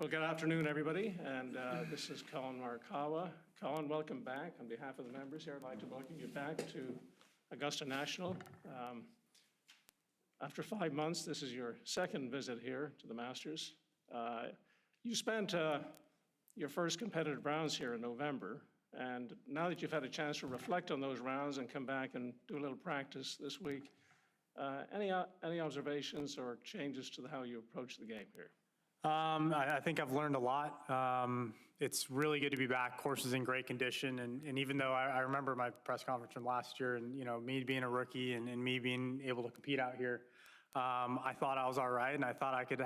Well, good afternoon, everybody, and this is Collin Morikawa. Collin, welcome back. On behalf of the members here, I'd like to welcome you back to Augusta National. After 5 months, this is your second visit here to the Masters. You spent your first competitive rounds here in November, and now that you've had a chance to reflect on those rounds and come back and do a little practice this week, any observations or changes to how you approach the game here? I think I've learned a lot. It's really good to be back. Course is in great condition, and even though I remember my press conference from last year, and me being a rookie and me being able to compete out here, I thought I was all right, and I thought I could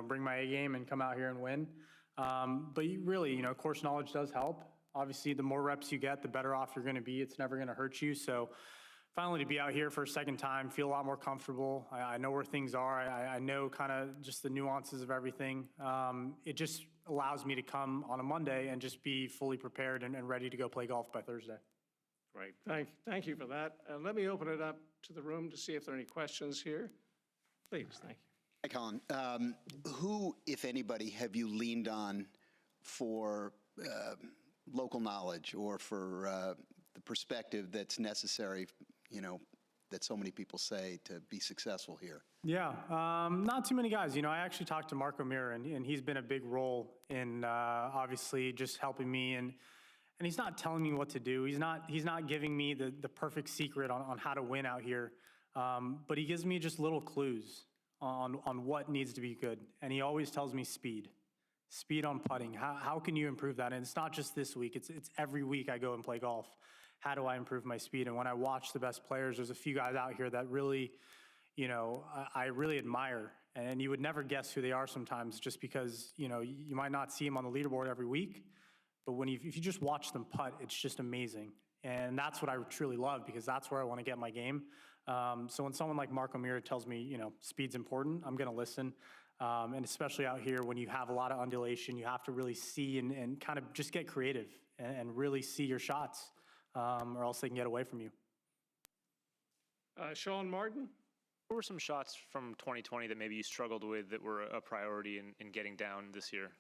bring my A game and come out here and win. But really, course knowledge does help. Obviously, the more reps you get, the better off you're going to be. It's never going to hurt you. So finally, to be out here for a second time, feel a lot more comfortable. I know where things are. I know kind of just the nuances of everything. It just allows me to come on a Monday and just be fully prepared and ready to go play golf by Thursday. Great. Thank you for that. Let me open it up to the room to see if there are any questions here. Please, thank you. Hi, Collin. Who, if anybody, have you leaned on for local knowledge or for the perspective that's necessary, that so many people say to be successful here? Yeah, not too many guys. I actually talked to Mark O'Meara, and he's been a big role in obviously just helping me. And he's not telling me what to do. He's not giving me the perfect secret on how to win out here. But he gives me just little clues on what needs to be good. And he always tells me speed on putting. How can you improve that? And it's not just this week. It's every week I go and play golf. How do I improve my speed? And when I watch the best players, there's a few guys out here that really, I really admire. And you would never guess who they are sometimes just because, you might not see them on the leaderboard every week. But if you just watch them putt, it's just amazing. And that's what I truly love, because that's where I want to get my game. So when someone like Mark O'Meara tells me, speed's important, I'm going to listen. And especially out here when you have a lot of undulation, you have to really see and kind of just get creative and really see your shots, or else they can get away from you. Sean Martin? What were some shots from 2020 that maybe you struggled with that were a priority in getting down this year?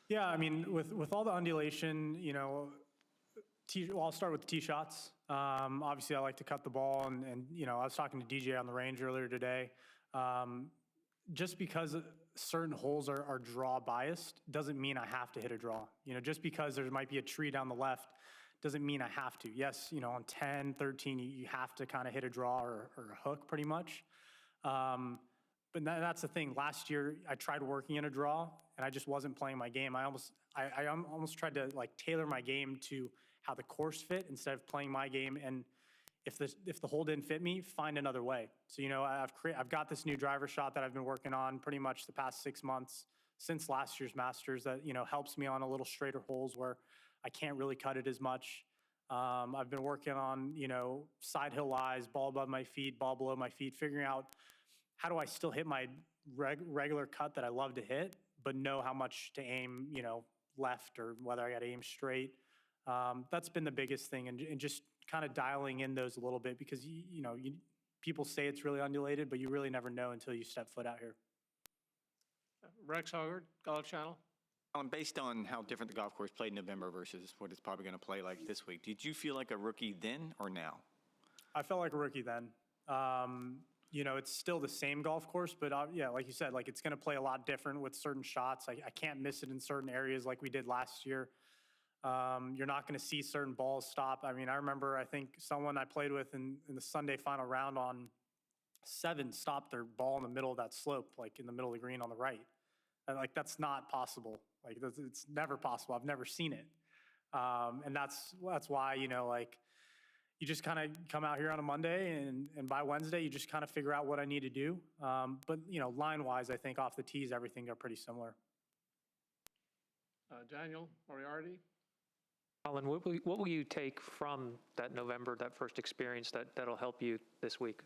Yeah, I mean, with all the undulation, I'll start with the tee shots. Obviously, I like to cut the ball, and I was talking to DJ on the range earlier today. Just because certain holes are draw biased doesn't mean I have to hit a draw. Just because there might be a tree down the left doesn't mean I have to. Yes, on 10, 13, you have to kind of hit a draw or a hook pretty much. But that's the thing. Last year, I tried working in a draw, and I just wasn't playing my game. I almost tried to tailor my game to how the course fit instead of playing my game. And if the hole didn't fit me, find another way. So I've got this new driver shot that I've been working on pretty much the past 6 months since last year's Masters that helps me on a little straighter holes where I can't really cut it as much. I've been working on side hill lies, ball above my feet, ball below my feet, figuring out how do I still hit my regular cut that I love to hit, but know how much to aim left or whether I got to aim straight. That's been the biggest thing, and just kind of dialing in those a little bit, because people say it's really undulated, but you really never know until you step foot out here. Rex Hoggard, Golf Channel. Based on how different the golf course played in November versus what it's probably going to play like this week, did you feel like a rookie then or now? I felt like a rookie then. It's still the same golf course, but yeah, like you said, it's going to play a lot different with certain shots. I can't miss it in certain areas like we did last year. You're not going to see certain balls stop. I mean, I remember, I think someone I played with in the Sunday final round on 7 stopped their ball in the middle of that slope, in the middle of the green on the right. And that's not possible. It's never possible. I've never seen it. And that's why, you just kind of come out here on a Monday, and by Wednesday, you just kind of figure out what I need to do. But, line-wise, I think off the tees, everything are pretty similar. Daniel Moriarty. Collin, what will you take from that November, that first experience that'll help you this week?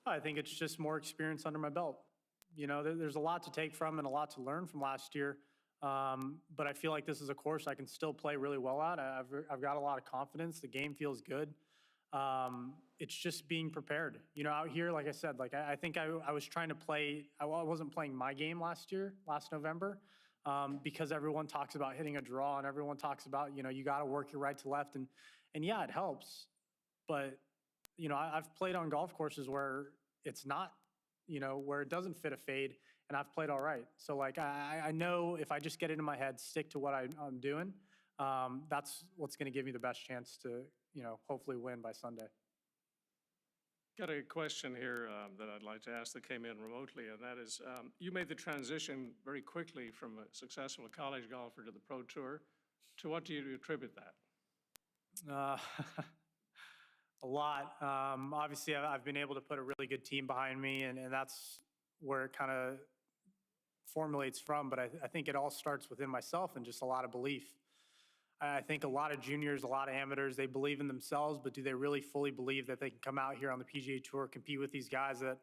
I think it's just more experience under my belt. There's a lot to take from and a lot to learn from last year. But I feel like this is a course I can still play really well at. I've got a lot of confidence. The game feels good. It's just being prepared. Out here, like I said, I think I was trying to play. I wasn't playing my game last November. because everyone talks about hitting a draw and everyone talks about, you got to work your right to left. And yeah, it helps. But, I've played on golf courses where it's not, where it doesn't fit a fade, and I've played all right. So, like, I know if I just get it in my head, stick to what I'm doing, that's what's going to give me the best chance to, hopefully win by Sunday. Got a question here that I'd like to ask that came in remotely, and that is, you made the transition very quickly from a successful college golfer to the Pro Tour. To what do you attribute that? A lot. Obviously, I've been able to put a really good team behind me, and that's where it kind of formulates from. But I think it all starts within myself and just a lot of belief. I think a lot of juniors, a lot of amateurs, they believe in themselves, but do they really fully believe that they can come out here on the PGA Tour, compete with these guys that,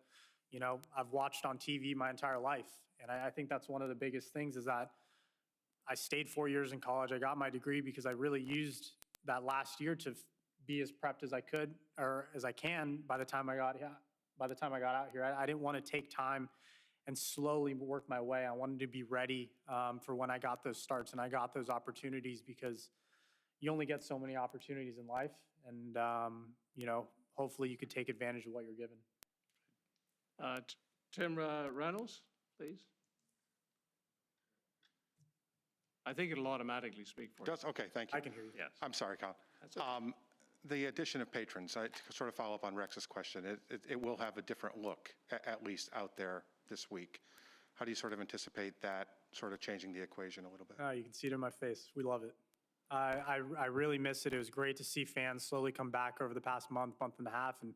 I've watched on TV my entire life? And I think that's one of the biggest things is that I stayed 4 years in college. I got my degree because I really used that last year to be as prepped as I could or as I can by the time I got out here. I didn't want to take time and slowly work my way. I wanted to be ready for when I got those starts and I got those opportunities, because you only get so many opportunities in life. And, hopefully you could take advantage of what you're given. Tim Reynolds, please. I think it'll automatically speak for you. Does, okay, thank you. I can hear you. Yes. I'm sorry, Colin. That's okay. The addition of patrons, to sort of follow up on Rex's question, it will have a different look, at least out there this week. How do you sort of anticipate that sort of changing the equation a little bit? You can see it in my face. We love it. I really miss it. It was great to see fans slowly come back over the past month and a half. And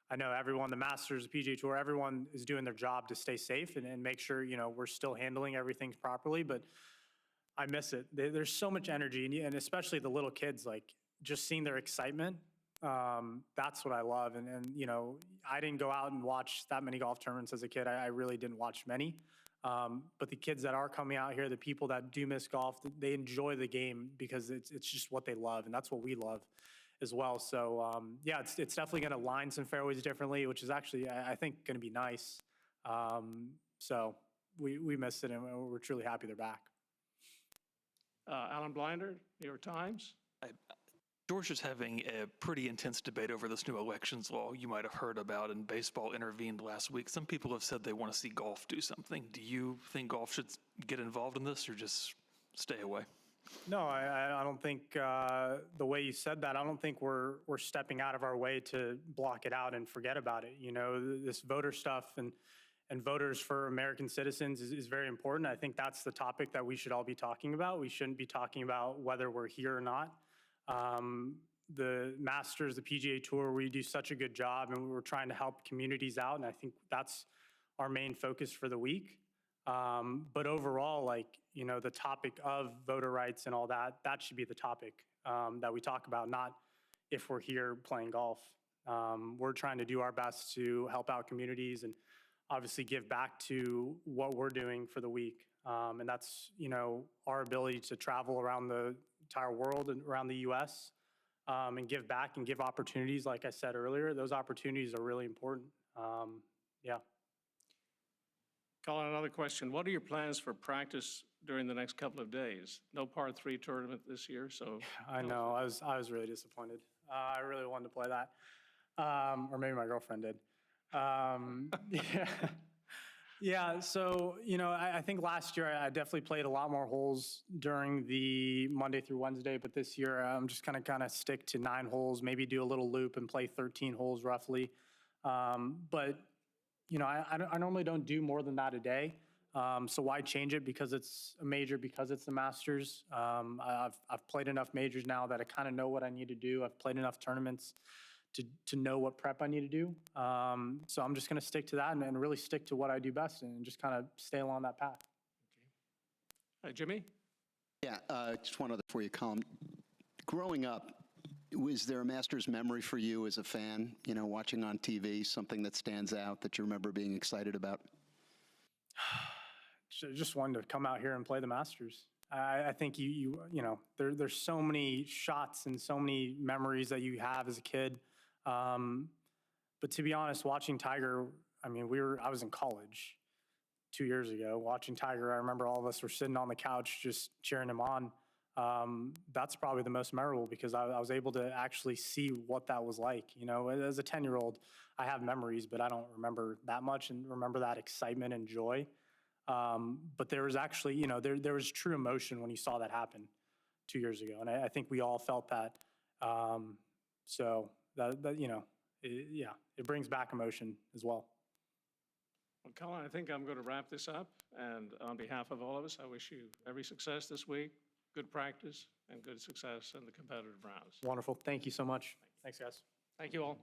I know everyone, the Masters, the PGA Tour, everyone is doing their job to stay safe and make sure, we're still handling everything properly. But I miss it. There's so much energy, and especially the little kids, like just seeing their excitement. That's what I love. And I didn't go out and watch that many golf tournaments as a kid. I really didn't watch many. But the kids that are coming out here, the people that do miss golf, they enjoy the game because it's just what they love, and that's what we love as well. So yeah, it's definitely going to line some fairways differently, which is actually, I think, going to be nice. So we miss it, and we're truly happy they're back. Alan Blinder, New York Times. Georgia's having a pretty intense debate over this new elections law you might have heard about, and baseball intervened last week. Some people have said they want to see golf do something. Do you think golf should get involved in this or just stay away? No, I don't think the way you said that, I don't think we're stepping out of our way to block it out and forget about it. This voter stuff and voters for American citizens is very important. I think that's the topic that we should all be talking about. We shouldn't be talking about whether we're here or not. The Masters, the PGA Tour, we do such a good job, and we're trying to help communities out, and I think that's our main focus for the week. But overall, the topic of voter rights and all that should be the topic that we talk about, not if we're here playing golf. We're trying to do our best to help out communities and obviously give back to what we're doing for the week. And that's, our ability to travel around the entire world and around the U.S. And give back and give opportunities. Like I said earlier, those opportunities are really important. Yeah. Colin, another question. What are your plans for practice during the next couple of days? No par 3 tournament this year, so. I know. I was really disappointed. I really wanted to play that. Or maybe my girlfriend did. Yeah. Yeah, so, I think last year I definitely played a lot more holes during the Monday through Wednesday, but this year I'm just going to kind of stick to 9 holes, maybe do a little loop and play 13 holes roughly. But, I normally don't do more than that a day. So why change it because it's a major, because it's the Masters? I've played enough majors now that I kind of know what I need to do. I've played enough tournaments to know what prep I need to do. So I'm just going to stick to that and really stick to what I do best and just kind of stay along that path. Okay. Jimmy? Yeah, just one other for you, Colin. Growing up, was there a Masters memory for you as a fan, watching on TV, something that stands out that you remember being excited about? Just wanted to come out here and play the Masters. I think there's so many shots and so many memories that you have as a kid. But to be honest, watching Tiger, I was in college. 2 years ago. Watching Tiger, I remember all of us were sitting on the couch just cheering him on. That's probably the most memorable because I was able to actually see what that was like. You know, as a 10-year-old, I have memories, but I don't remember that much and remember that excitement and joy. But there was actually, you know, there was true emotion when you saw that happen 2 years ago. And I think we all felt that. So that you know, yeah, it brings back emotion as well. Well, Collin, I think I'm going to wrap this up. And on behalf of all of us, I wish you every success this week, good practice, and good success in the competitive rounds. Wonderful. Thank you so much. Thanks, guys. Thank you all.